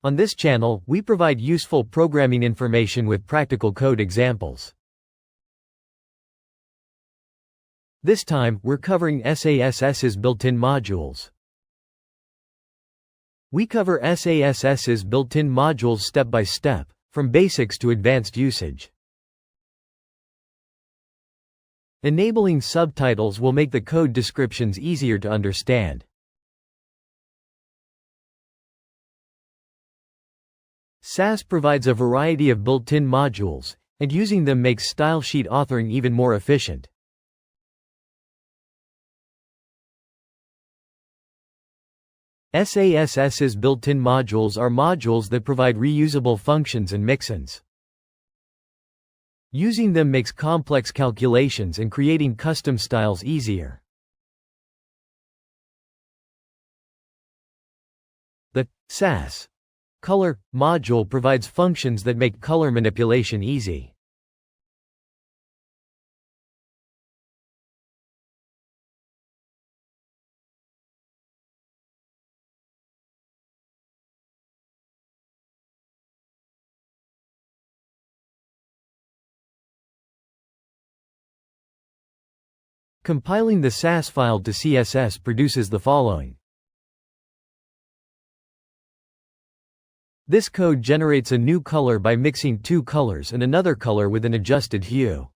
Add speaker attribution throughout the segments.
Speaker 1: On this channel, we provide useful programming information with practical code examples. This time, we're covering SASS's built-in modules. We cover SASS's built-in modules step by step, from basics to advanced usage. Enabling subtitles will make the code descriptions easier to understand. SASS provides a variety of built-in modules, and using them makes stylesheet authoring even more efficient. SASS's built-in modules are modules that provide reusable functions and mixins. Using them makes complex calculations and creating custom styles easier. The SASS color module provides functions that make color manipulation easy. Compiling the SASS file to CSS produces the following. This code generates a new color by mixing two colors and another color with an adjusted hue.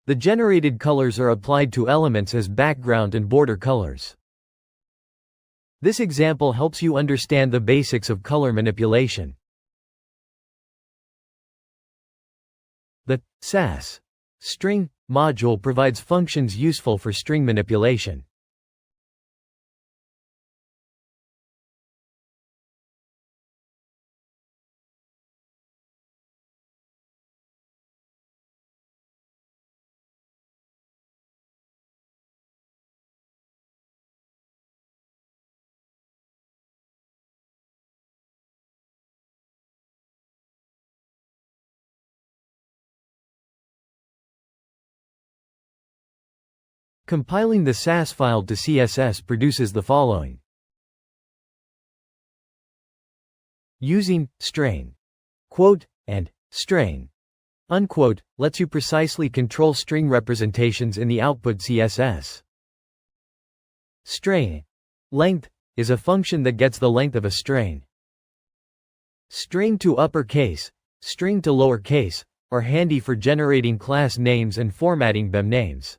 Speaker 1: The generated colors are applied to elements as background and border colors. This example helps you understand the basics of color manipulation. The SASS string module provides functions useful for string manipulation. Compiling the SASS file to CSS produces the following. Using strain, quote, and strain, unquote, lets you precisely control string representations in the output CSS. Strain length is a function that gets the length of a string. String to uppercase, string to lowercase are handy for generating class names and formatting BEM names.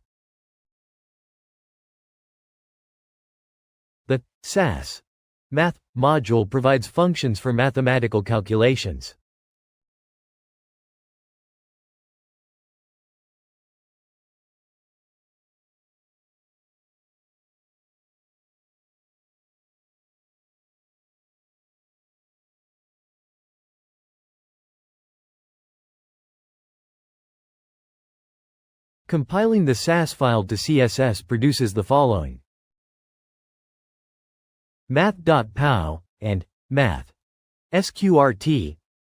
Speaker 1: The SASS math module provides functions for mathematical calculations. Compiling the SASS file to CSS produces the following. Math.pow and math.sqrt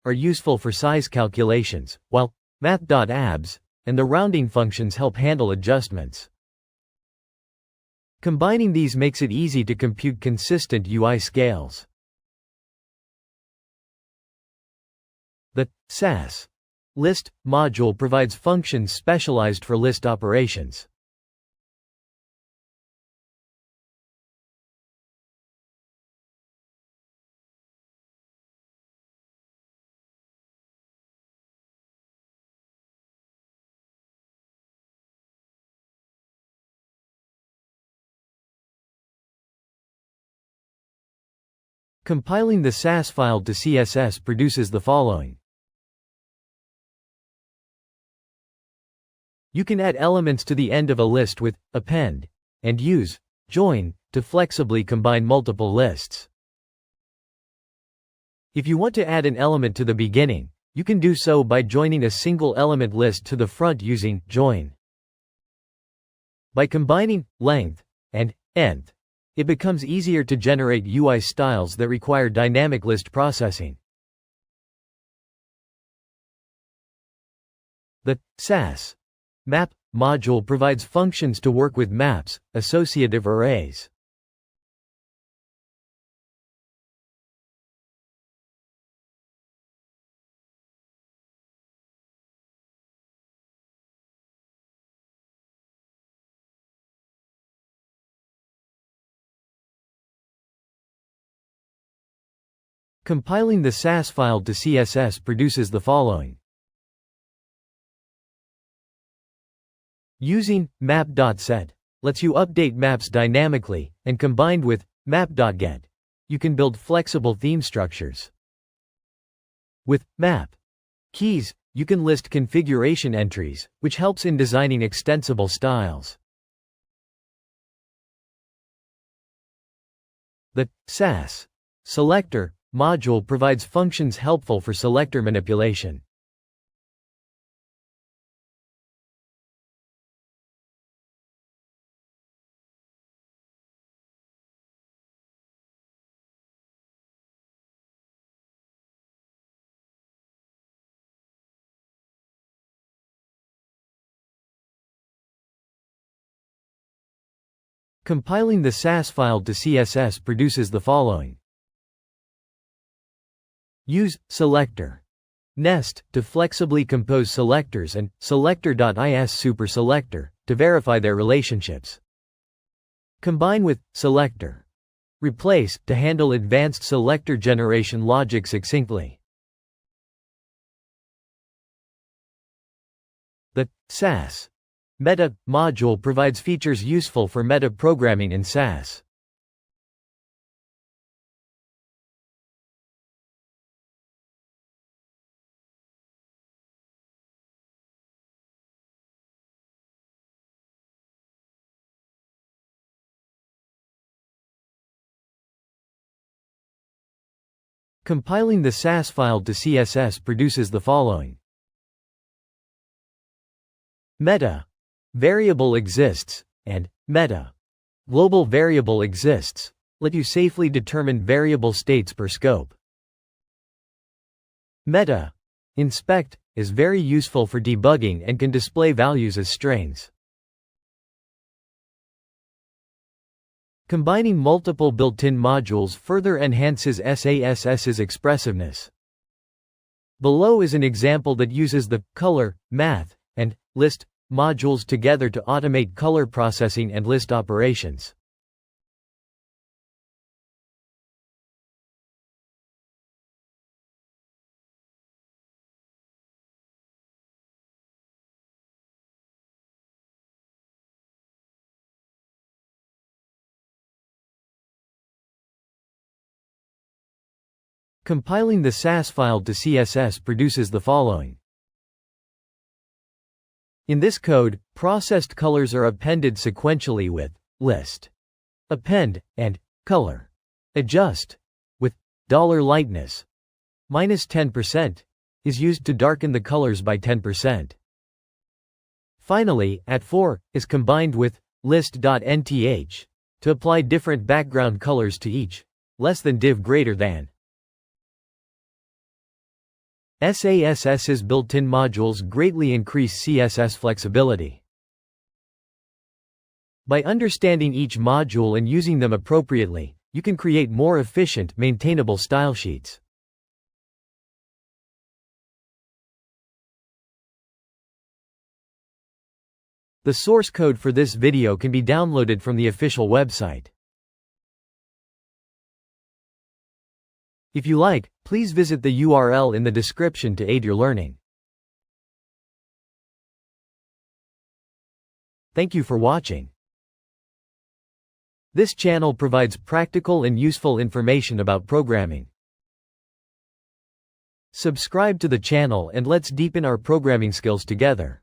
Speaker 1: are useful for size calculations, while math.abs and the rounding functions help handle adjustments. Combining these makes it easy to compute consistent UI scales. The SASS list module provides functions specialized for list operations. Compiling the SASS file to CSS produces the following. You can add elements to the end of a list with append and use join to flexibly combine multiple lists. If you want to add an element to the beginning, you can do so by joining a single element list to the front using join. By combining length and nth, it becomes easier to generate UI styles that require dynamic list processing. The SASS map module provides functions to work with maps, associative arrays. Compiling the SASS file to CSS produces the following. Using map.set lets you update maps dynamically, and combined with map.get, you can build flexible theme structures. With map keys, you can list configuration entries, which helps in designing extensible styles. The SASS selector module provides functions helpful for selector manipulation. Compiling the SASS file to CSS produces the following. Use selector nest to flexibly compose selectors and selector.is superselector to verify their relationships. Combine with selector replace to handle advanced selector generation logic succinctly. The SASS meta module provides features useful for meta programming in SASS. Compiling the SASS file to CSS produces the following. Meta variable exists, and meta global variable exists let you safely determine variable states per scope. Meta inspect is very useful for debugging and can display values as strings. Combining multiple built-in modules further enhances SASS's expressiveness. Below is an example that uses the color, math, and list modules together to automate color processing and list operations. Compiling the SASS file to CSS produces the following. In this code, processed colors are appended sequentially with list, append, and color adjust, with $lightness -10% is used to darken the colors by 10%. Finally, @4 is combined with list.nth to apply different background colors to each less than div greater than. SASS's built-in modules greatly increase CSS flexibility. By understanding each module and using them appropriately, you can create more efficient, maintainable style sheets. The source code for this video can be downloaded from the official website. If you like, please visit the URL in the description to aid your learning. Thank you for watching. This channel provides practical and useful information about programming. Subscribe to the channel and let's deepen our programming skills together.